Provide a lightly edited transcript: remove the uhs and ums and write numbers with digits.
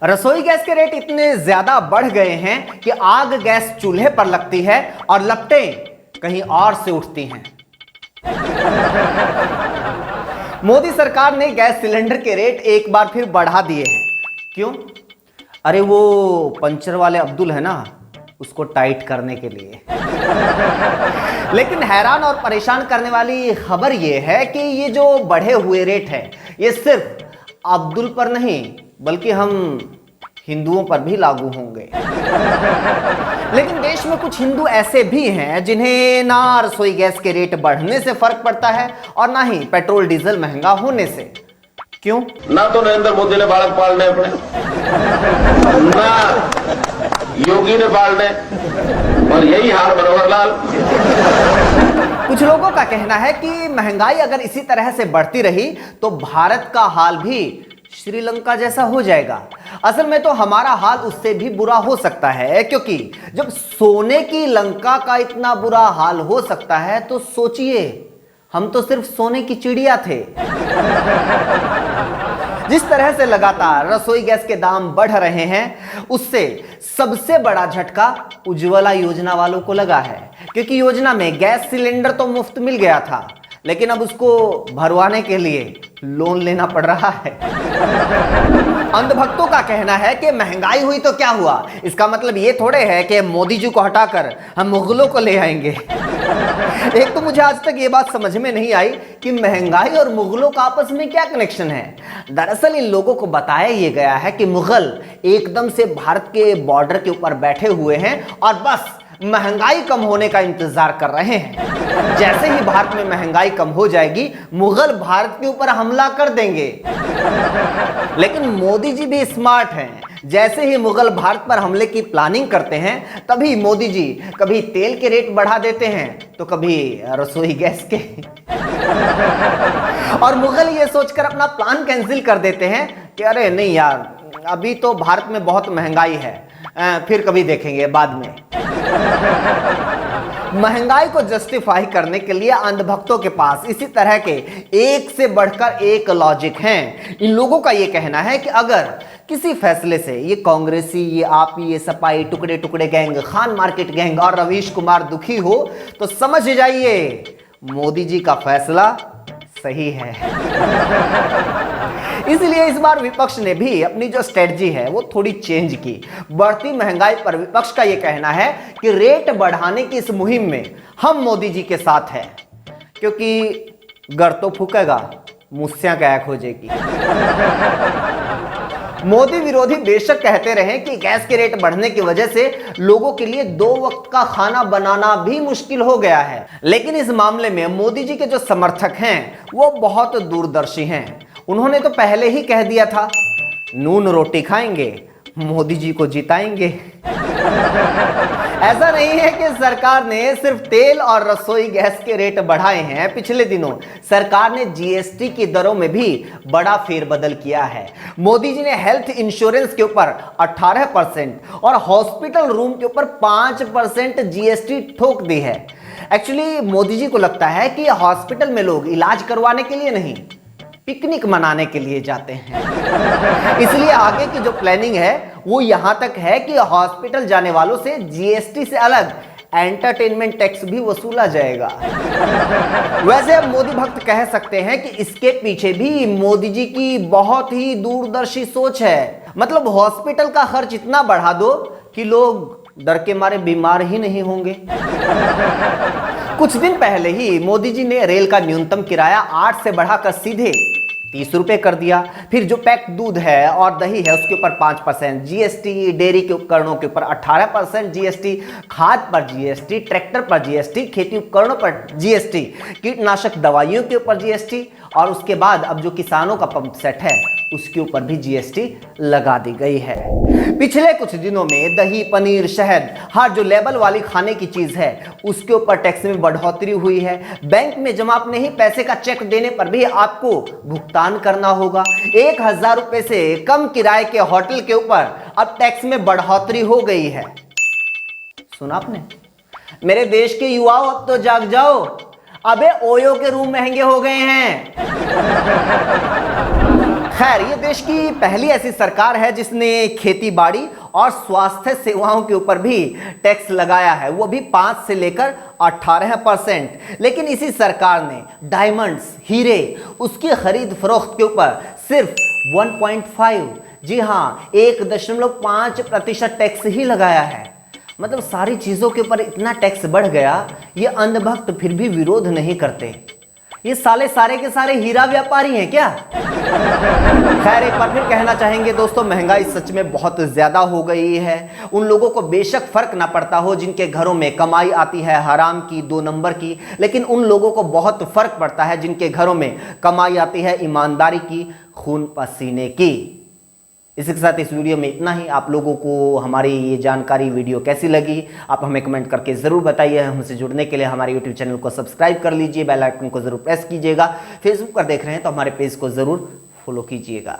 रसोई गैस के रेट इतने ज्यादा बढ़ गए हैं कि आग गैस चूल्हे पर लगती है और लपटें कहीं और से उठती हैं। मोदी सरकार ने गैस सिलेंडर के रेट एक बार फिर बढ़ा दिए हैं। क्यों? अरे वो पंचर वाले अब्दुल है ना, उसको टाइट करने के लिए। लेकिन हैरान और परेशान करने वाली खबर यह है कि ये जो बढ़े हुए रेट है ये सिर्फ अब्दुल पर नहीं बल्कि हम हिंदुओं पर भी लागू होंगे। लेकिन देश में कुछ हिंदू ऐसे भी हैं जिन्हें ना रसोई गैस के रेट बढ़ने से फर्क पड़ता है और ना ही पेट्रोल डीजल महंगा होने से। क्यों? ना तो नरेंद्र मोदी ने बालक पालने अपने, ना योगी ने पालने, और यही हाल मनोहर लाल। कुछ लोगों का कहना है कि महंगाई अगर इसी तरह से बढ़ती रही तो भारत का हाल भी श्रीलंका जैसा हो जाएगा। असल में तो हमारा हाल उससे भी बुरा हो सकता है, क्योंकि जब सोने की लंका का इतना बुरा हाल हो सकता है तो सोचिए, हम तो सिर्फ सोने की चिड़िया थे। जिस तरह से लगातार रसोई गैस के दाम बढ़ रहे हैं उससे सबसे बड़ा झटका उज्ज्वला योजना वालों को लगा है, क्योंकि योजना में गैस सिलेंडर तो मुफ्त मिल गया था लेकिन अब उसको भरवाने के लिए लोन लेना पड़ रहा है। अंधभक्तों का कहना है कि महंगाई हुई तो क्या हुआ, इसका मतलब ये थोड़े है कि मोदी जी को हटाकर हम मुगलों को ले आएंगे। एक तो मुझे आज तक ये बात समझ में नहीं आई कि महंगाई और मुगलों का आपस में क्या कनेक्शन है। दरअसल इन लोगों को बताया ये गया है कि मुगल एकदम से भारत के बॉर्डर के ऊपर बैठे हुए हैं और बस महंगाई कम होने का इंतजार कर रहे हैं। जैसे ही भारत में महंगाई कम हो जाएगी मुगल भारत के ऊपर हमला कर देंगे। लेकिन मोदी जी भी स्मार्ट हैं, जैसे ही मुगल भारत पर हमले की प्लानिंग करते हैं तभी मोदी जी कभी तेल के रेट बढ़ा देते हैं तो कभी रसोई गैस के। और मुगल ये सोचकर अपना प्लान कैंसिल कर देते हैं कि अरे नहीं यार, अभी तो भारत में बहुत महंगाई है, फिर कभी देखेंगे बाद में। महंगाई को जस्टिफाई करने के लिए अंधभक्तों के पास इसी तरह के एक से बढ़कर एक लॉजिक हैं। इन लोगों का यह कहना है कि अगर किसी फैसले से ये कांग्रेसी, ये आपी, ये सपाई, टुकड़े टुकड़े गैंग, खान मार्केट गैंग और रवीश कुमार दुखी हो तो समझ जाइए मोदी जी का फैसला सही है। इसलिए इस बार विपक्ष ने भी अपनी जो स्ट्रेटजी है वो थोड़ी चेंज की। बढ़ती महंगाई पर विपक्ष का ये कहना है कि रेट बढ़ाने की इस मुहिम में हम मोदी जी के साथ हैं, क्योंकि घर तो फूकेगा, मुस्सियां गायब हो जाएगी। मोदी विरोधी बेशक कहते रहे कि गैस के रेट बढ़ने की वजह से लोगों के लिए 2 वक्त का खाना बनाना भी मुश्किल हो गया है, लेकिन इस मामले में मोदी जी के जो समर्थक हैं वो बहुत दूरदर्शी हैं। उन्होंने तो पहले ही कह दिया था नून रोटी खाएंगे, मोदी जी को जिताएंगे। ऐसा नहीं है कि सरकार ने सिर्फ तेल और रसोई गैस के रेट बढ़ाए हैं। पिछले दिनों सरकार ने जीएसटी की दरों में भी बड़ा फेरबदल किया है। मोदी जी ने हेल्थ इंश्योरेंस के ऊपर 18% और हॉस्पिटल रूम के ऊपर 5% जीएसटी ठोक दी है। एक्चुअली मोदी जी को लगता है कि हॉस्पिटल में लोग इलाज करवाने के लिए नहीं, पिकनिक मनाने के लिए जाते हैं। इसलिए आगे की जो प्लानिंग है वो यहां तक है कि हॉस्पिटल जाने वालों से जीएसटी से अलग एंटरटेनमेंट टैक्स भी वसूला जाएगा। वैसे अब मोदी भक्त कह सकते हैं कि इसके पीछे भी मोदी जी की बहुत ही दूरदर्शी सोच है। मतलब हॉस्पिटल का खर्च इतना बढ़ा दो कि लोग डर के मारे बीमार ही नहीं होंगे। कुछ दिन पहले ही मोदी जी ने रेल का न्यूनतम किराया 8 से बढ़ाकर सीधे 30 रुपए कर दिया। फिर जो पैक्ड दूध है और दही है उसके ऊपर 5% जीएसटी, डेयरी के उपकरणों के ऊपर 18% जीएसटी, खाद पर जीएसटी, ट्रैक्टर पर जीएसटी, खेती उपकरणों पर जीएसटी, कीटनाशक दवाइयों के ऊपर जीएसटी और उसके बाद अब जो किसानों का पंप सेट है उसके ऊपर भी जीएसटी लगा दी गई है। पिछले कुछ दिनों में दही, पनीर, शहद, हर जो लेबल वाली खाने की चीज है उसके ऊपर टैक्स में बढ़ोतरी हुई है। बैंक में जमा अपने ही पैसे का चेक देने पर भी आपको भुगतान करना होगा। 1000 रुपए से कम किराए के होटल के ऊपर अब टैक्स में बढ़ोतरी हो गई है। सुना आपने? मेरे देश के युवाओं अब तो जाग जाओ, अबे ओयो के रूम महंगे हो गए हैं। खैर, ये देश की पहली ऐसी सरकार है जिसने खेती बाड़ी और स्वास्थ्य सेवाओं के ऊपर भी टैक्स लगाया है, वो भी 5 से लेकर 18%। लेकिन इसी सरकार ने डायमंड्स, हीरे, उसकी खरीद फरोख्त के ऊपर सिर्फ 1.5, जी हाँ 1.5% टैक्स ही लगाया है। मतलब सारी चीजों के ऊपर इतना टैक्स बढ़ गया, ये अंधभक्त फिर भी विरोध नहीं करते। ये सारे के सारे हीरा व्यापारी हैं क्या? खैर, एक बार फिर कहना चाहेंगे दोस्तों, महंगाई सच में बहुत ज्यादा हो गई है। उन लोगों को बेशक फर्क ना पड़ता हो जिनके घरों में कमाई आती है हराम की, 2 नंबर की, लेकिन उन लोगों को बहुत फर्क पड़ता है जिनके घरों में कमाई आती है ईमानदारी की, खून पसीने की। इसी के साथ इस वीडियो में इतना ही। आप लोगों को हमारी ये जानकारी वीडियो कैसी लगी आप हमें कमेंट करके ज़रूर बताइए। हमसे जुड़ने के लिए हमारे यूट्यूब चैनल को सब्सक्राइब कर लीजिए, बेल आइकन को ज़रूर प्रेस कीजिएगा। फेसबुक पर देख रहे हैं तो हमारे पेज को ज़रूर फॉलो कीजिएगा।